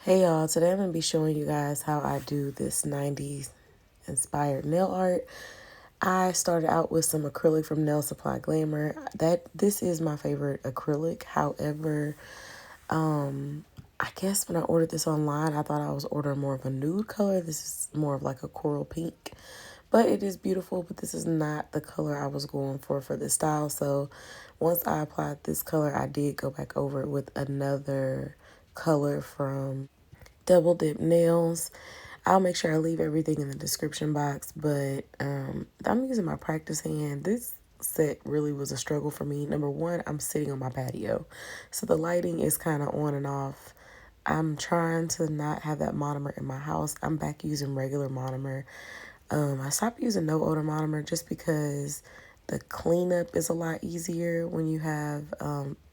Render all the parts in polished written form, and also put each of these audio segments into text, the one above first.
Hey y'all, today I'm going to be showing you guys how I do this 90s inspired nail art. I started out with some acrylic from Nail Supply Glamour. This is my favorite acrylic. However, I guess when I ordered this online, I thought I was ordering more of a nude color. This is more of like a coral pink. But it is beautiful, but this is not the color I was going for this style. So once I applied this color, I did go back over it with another color from Double Dip Nails. I'll make sure I leave everything in the description box, but I'm using my practice hand. This set really was a struggle for me. Number one, I'm sitting on my patio, so the lighting is kind of on and off. I'm trying to not have that monomer in my house. I'm back using regular monomer. I stopped using no odor monomer just because the cleanup is a lot easier when you have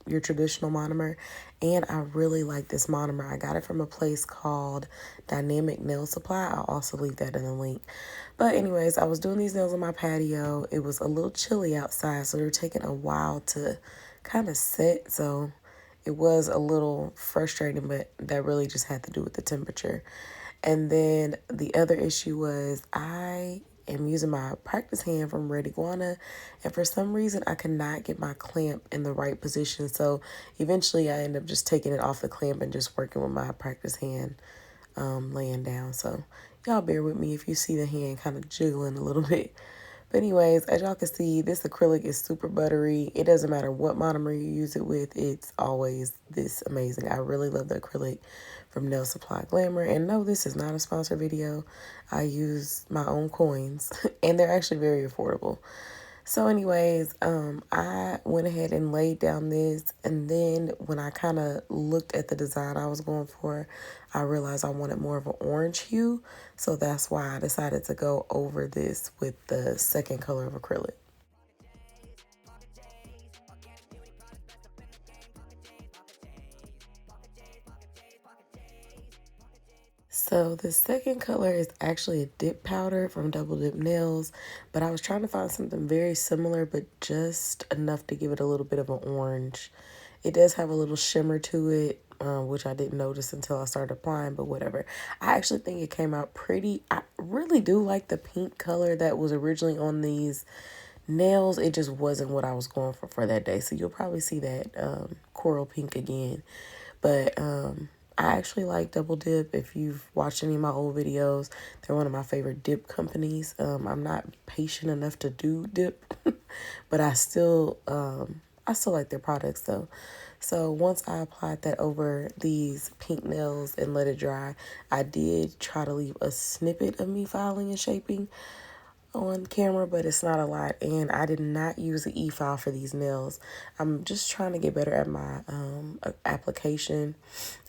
your traditional monomer. And I really like this monomer. I got it from a place called Dynamic Nail Supply. I'll also leave that in the link. But anyways, I was doing these nails on my patio. It was a little chilly outside, so they were taking a while to kind of set. So it was a little frustrating, but that really just had to do with the temperature. And then the other issue was I am using my practice hand from Red Iguana, and for some reason I could not get my clamp in the right position. So eventually I ended up just taking it off the clamp and just working with my practice hand laying down. So y'all bear with me if you see the hand kind of jiggling a little bit. But anyways, as y'all can see, this acrylic is super buttery. It doesn't matter what monomer you use it with. It's always this amazing. I really love the acrylic from Nail Supply Glamour. And no, this is not a sponsored video. I use my own coins, and they're actually very affordable. So anyways, I went ahead and laid down this, and then when I kind of looked at the design I was going for, I realized I wanted more of an orange hue. So that's why I decided to go over this with the second color of acrylic. So the second color is actually a dip powder from Double Dip Nails, but I was trying to find something very similar, but just enough to give it a little bit of an orange. It does have a little shimmer to it, which I didn't notice until I started applying, but whatever. I actually think it came out pretty. I really do like the pink color that was originally on these nails. It just wasn't what I was going for that day. So you'll probably see that coral pink again. But I actually like Double Dip. If you've watched any of my old videos, they're one of my favorite dip companies. I'm not patient enough to do dip, but I still like their products though. So once I applied that over these pink nails and let it dry, I did try to leave a snippet of me filing and shaping on camera, but it's not a lot, and I did not use the e-file for these nails. I'm just trying to get better at my application.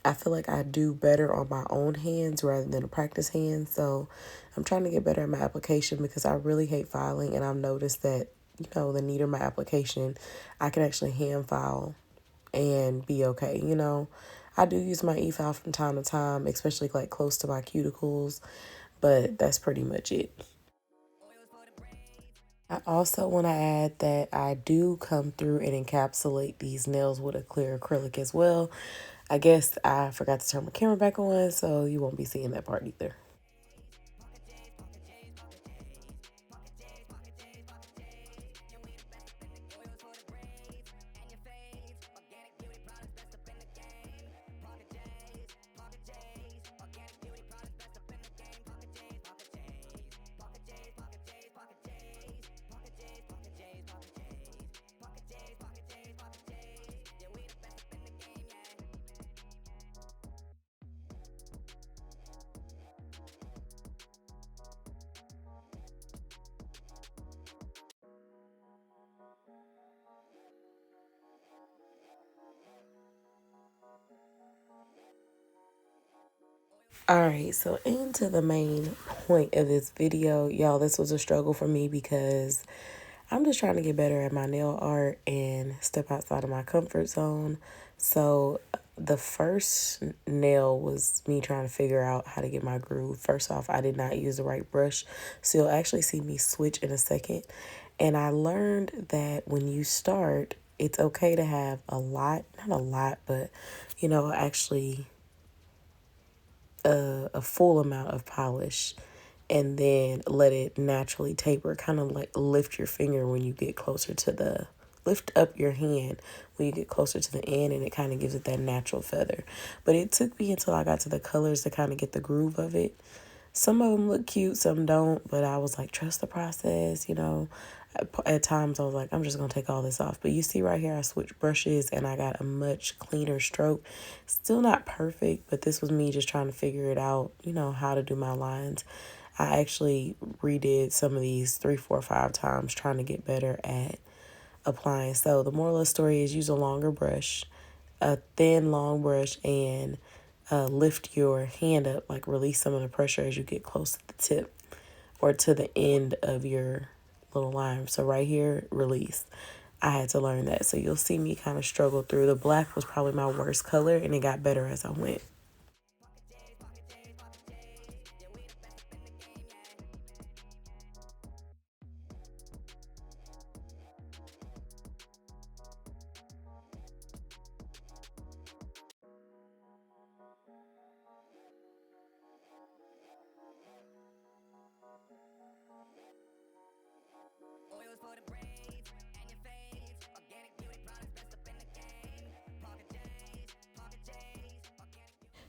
I feel like I do better on my own hands rather than a practice hand, so I'm trying to get better at my application because I really hate filing, and I've noticed that, you know, the neater my application, I can actually hand file and be okay, you know. I do use my e-file from time to time, especially like close to my cuticles, but that's pretty much it. I also want to add that I do come through and encapsulate these nails with a clear acrylic as well. I guess I forgot to turn my camera back on, so you won't be seeing that part either. Alright, so into the main point of this video. Y'all, this was a struggle for me because I'm just trying to get better at my nail art and step outside of my comfort zone. So the first nail was me trying to figure out how to get my groove. First off, I did not use the right brush, so you'll actually see me switch in a second. And I learned that when you start, it's okay to have a lot, not a lot, but, you know, actually a full amount of polish and then let it naturally taper. Kind of like lift your finger when you get closer to the, lift up your hand when you get closer to the end, and it kind of gives it that natural feather. But it took me until I got to the colors to kind of get the groove of it. Some of them look cute, some don't, but I was like, trust the process, you know. At times I was like, I'm just going to take all this off. But you see right here, I switched brushes and I got a much cleaner stroke. Still not perfect, but this was me just trying to figure it out, you know, how to do my lines. I actually redid some of these 3, 4, 5 times trying to get better at applying. So the moral of the story is use a longer brush, a thin, long brush, and lift your hand up, like release some of the pressure as you get close to the tip or to the end of your little line. So right here, release. I had to learn that. So you'll see me kind of struggle through. The black was probably my worst color, and it got better as I went.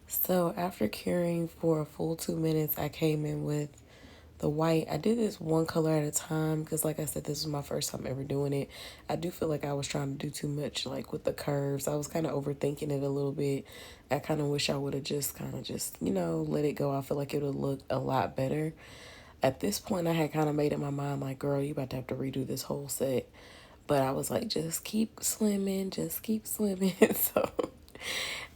So after curing for a full 2 minutes, I came in with the white. I did this one color at a time because, like I said, this was my first time ever doing it. I do feel like I was trying to do too much, like with the curves. I was kind of overthinking it a little bit. I kind of wish I would have just you know, let it go. I feel like it would look a lot better. At this point, I had kind of made up my mind, like, girl, you about to have to redo this whole set. But I was like, just keep swimming, just keep swimming. So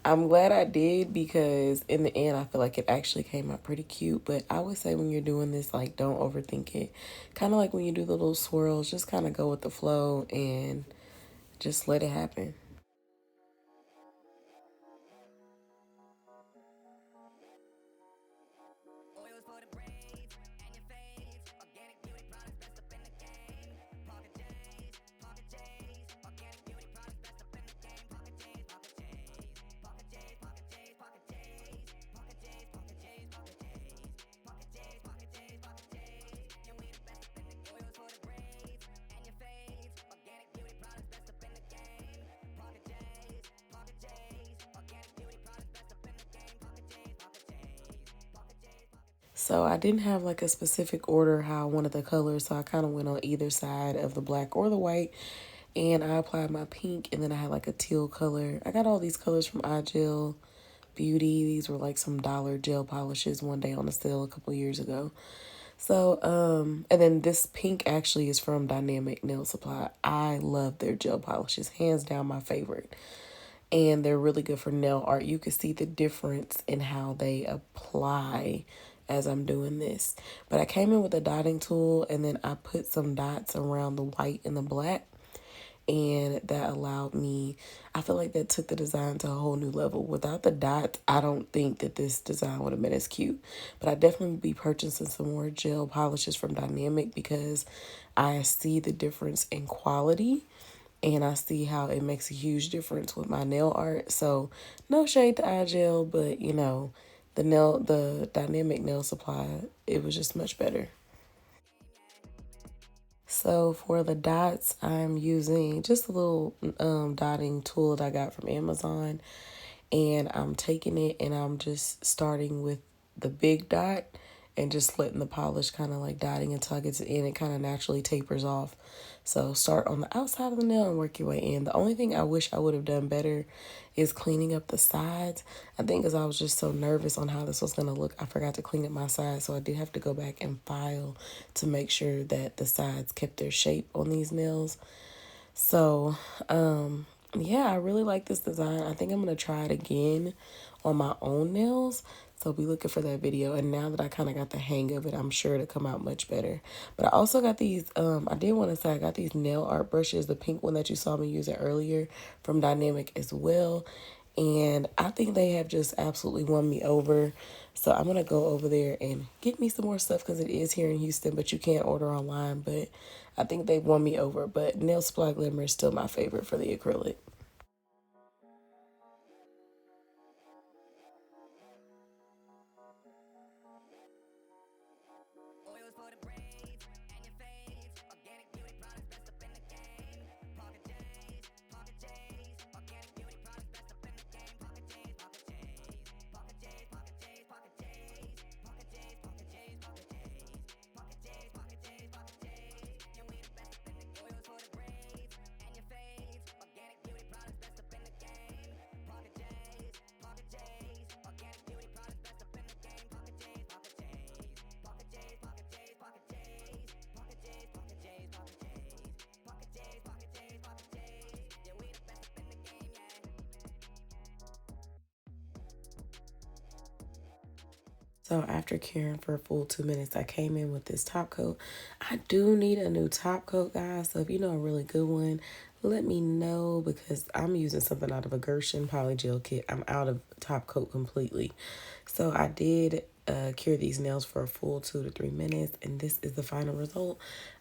I'm glad I did, because in the end, I feel like it actually came out pretty cute. But I would say when you're doing this, like, don't overthink it. Kind of like when you do the little swirls, just kind of go with the flow and just let it happen. So I didn't have like a specific order how I wanted the colors, so I kind of went on either side of the black or the white, and I applied my pink, and then I had like a teal color. I got all these colors from iGel Beauty. These were like some dollar gel polishes one day on a sale a couple years ago. So, and then this pink actually is from Dynamic Nail Supply. I love their gel polishes, hands down my favorite. And they're really good for nail art. You can see the difference in how they apply as I'm doing this. But I came in with a dotting tool, and then I put some dots around the white and the black, and that allowed me, I feel like that took the design to a whole new level. Without the dots, I don't think that this design would have been as cute. But I definitely would be purchasing some more gel polishes from Dynamic, because I see the difference in quality, and I see how it makes a huge difference with my nail art. So no shade to iGel, but you know, the Dynamic Nail Supply, it was just much better. So for the dots, I'm using just a little dotting tool that I got from Amazon, and I'm taking it and I'm just starting with the big dot and just letting the polish kind of like dotting until I get to the end. It kind of naturally tapers off. So start on the outside of the nail and work your way in. The only thing I wish I would have done better is cleaning up the sides. I think because I was just so nervous on how this was going to look, I forgot to clean up my sides. So I did have to go back and file to make sure that the sides kept their shape on these nails. So, yeah, I really like this design. I think I'm going to try it again on my own nails. So be looking for that video. And now that I kind of got the hang of it, I'm sure it'll come out much better. But I also got these, I did want to say I got these nail art brushes, the pink one that you saw me using earlier from Dynamic as well. And I think they have just absolutely won me over. So I'm going to go over there and get me some more stuff, because it is here in Houston, but you can't order online. But I think they've won me over. But Nail Supply Glamour is still my favorite for the acrylic. So after curing for a full 2 minutes, I came in with this top coat. I do need a new top coat, guys. So if you know a really good one, let me know, because I'm using something out of a Gershon polygel kit. I'm out of top coat completely. So I did cure these nails for a full 2 to 3 minutes, and this is the final result.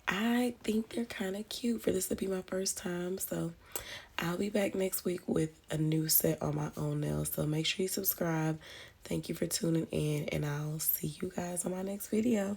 I think they're kind of cute for this to be my first time. So I'll be back next week with a new set on my own nails. So make sure you subscribe. Thank you for tuning in, and I'll see you guys on my next video.